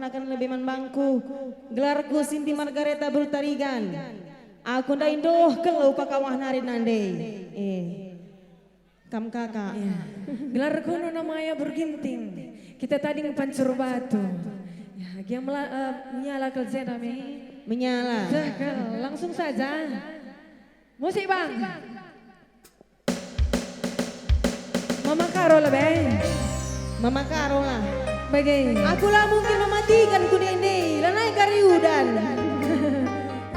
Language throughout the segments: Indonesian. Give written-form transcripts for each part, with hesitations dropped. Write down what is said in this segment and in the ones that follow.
perkenalkan lebih bangku. Gelarku Sinti Margareta Brutarigan. Aku nda indoh kalau pakawah nari nande. Kam kakak. Ya. Gelarku nona Maya Berginting. Kita tadi ngepancur batu. Ya, dia menyala kelzena mi. Menyala. Langsung saja. Musik bang. Mama Karo lah bang. Mama Karo lah. Bagai. Aku lah mungkin mematikan ku dende. Lanai kariudan.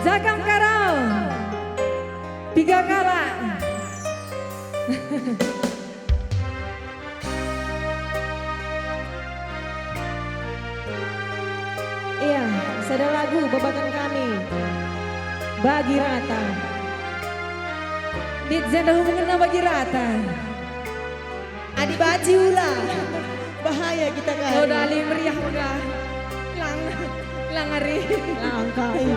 Zakam Karo. 3 kala. Iya, sada lagu babakan kami. Bagi rata. Dit zenda hubungan bagi rata. Adi baci ulah. Bahaya kita kan. Kau dali meriah udah. Langari. Langkai.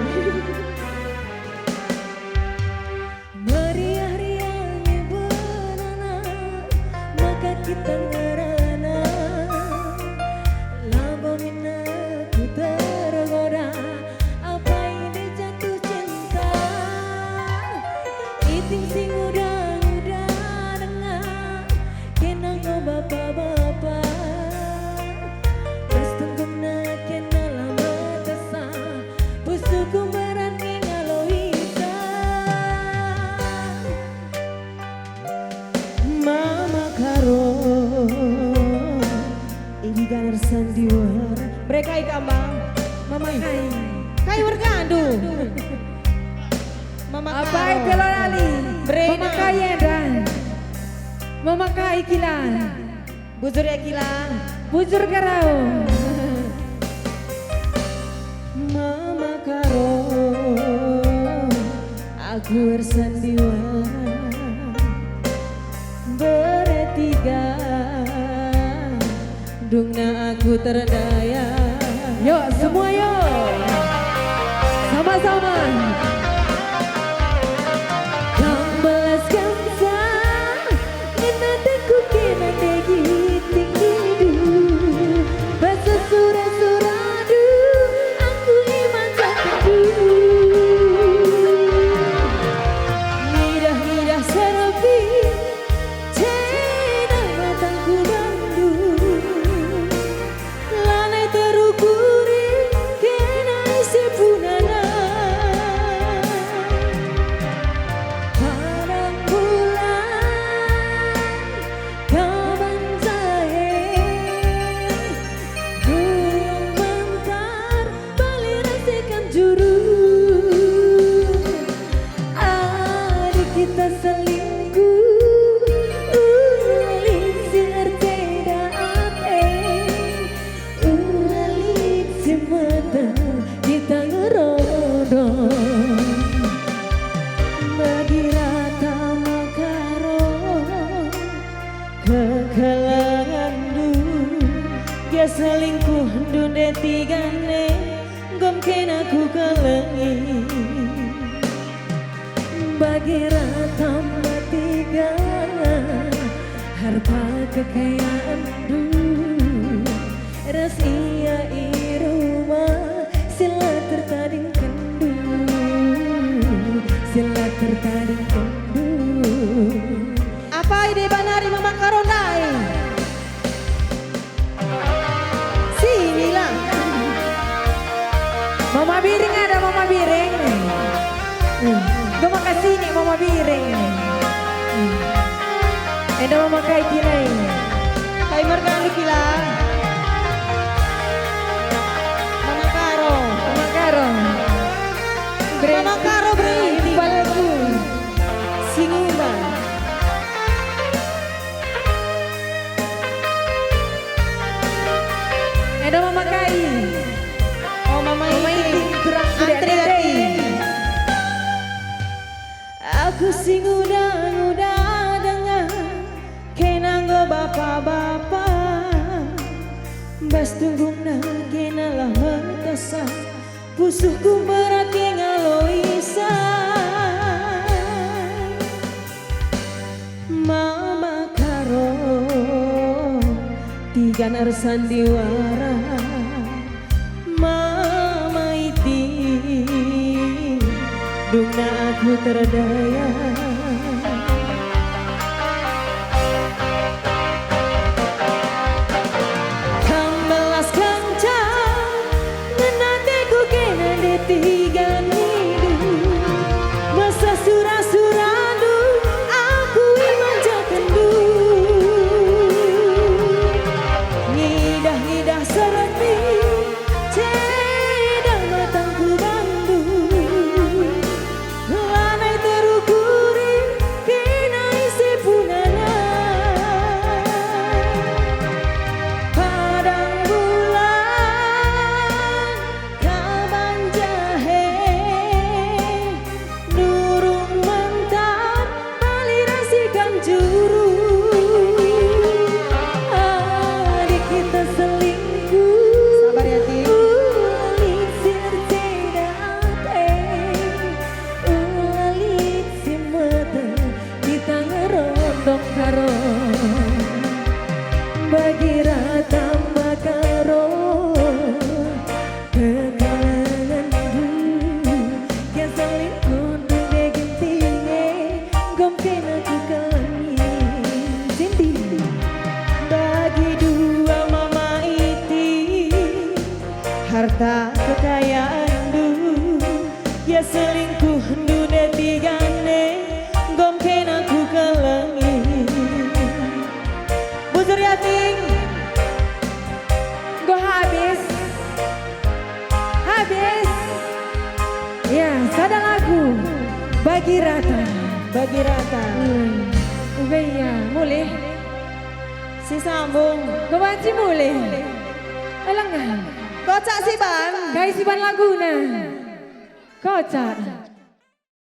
Meriah-riahnya benana, maka kita ngerana. Lambungin aku tergoda, apa ini jatuh cinta. Iting sing udah dengar, kenang no bapak-bapak. Pas tungguna kena lama tesa, pusuku berani ngaloisa. Mama Karo. Ini ganar sandiwara. Mereka ikambang. Mama kai bergandu. Mama Karo. Apa itu lali? Brena. Memakai edan, memakai kilan, Bujur ya kilang. bujur garau. Mama Karo. Aku bersandiwara. Bertiga. Dungna aku terdaya. Yuk semua yuk, sama-sama. Kambalas kamsa. Nina deku kena degi tinggidu. Basa surah-suradu. Aku iman jatuh. Nidah-nidah serapi. Cina matangku bandu. Lanai terukuri. Kena isi punana. Padang bulan. Kaban jahe. Gunung Bantar. Bali rasakan juru. Adik kita selingkuh. Ulit si arteda ate. Ulit si mata. Kita ngerodong. Bagi rata Makaro. Kekalangan du. Dia selingkuh dunde tigane. Gomken aku kelengi. Bagi rata matiga. Harta kekayaan du. Rahasia iruma. Sila tertading kendu. Sila tertading kendu. Apa ide banari Mama Karo nai? Sinilah. Mama Biring ada Mama Biring. Gue makan sini Mama Biring. Ada Mama Kai Kinai. Kai merganu kilang. Mama Karo. Mama Karo. Mama Karo berhenti. Palku. Singuman. Ada Mama Kai. Oh Mama Mama Iti. Iting kurang Antri tidak hati. Aku sing udah dengar. Kenanggo bapak-bapak. Bas tunggungna kenalah metasa. Pusuhku berarti ngaloisa. Mama Karo. Ganar sandiwara dungna aku terdaya. Kambelas kancang ngenateku kena detigan hidup. Masa surah-suradu aku imanjakan du. Ngidah-ngidah sereti cedang matangku bandu. Lanai terukuri kena isi punana. Padang bulan kaban jahe nurung mentar balirasikan juru. Adik kita selingkuh. Sabar ya Ting. Ulisir cedate ulit si mata kita ngerondong karo bagi rata makaro kekalangan dulu yang selingkuh dunia gentingnya gomken aku kami Cindy bagi dua mama iti harta kekayaan dulu ya selingkuh dunia tigane gomken aku ke langit. Bu Suryating Go habis. Habis. Ya, sada lagu bagi rata. bagi rata Uga ya, mulai. si sambung Go banci mulai. Alang nga. kocak si ban Guys, iban lagu na. Kocak.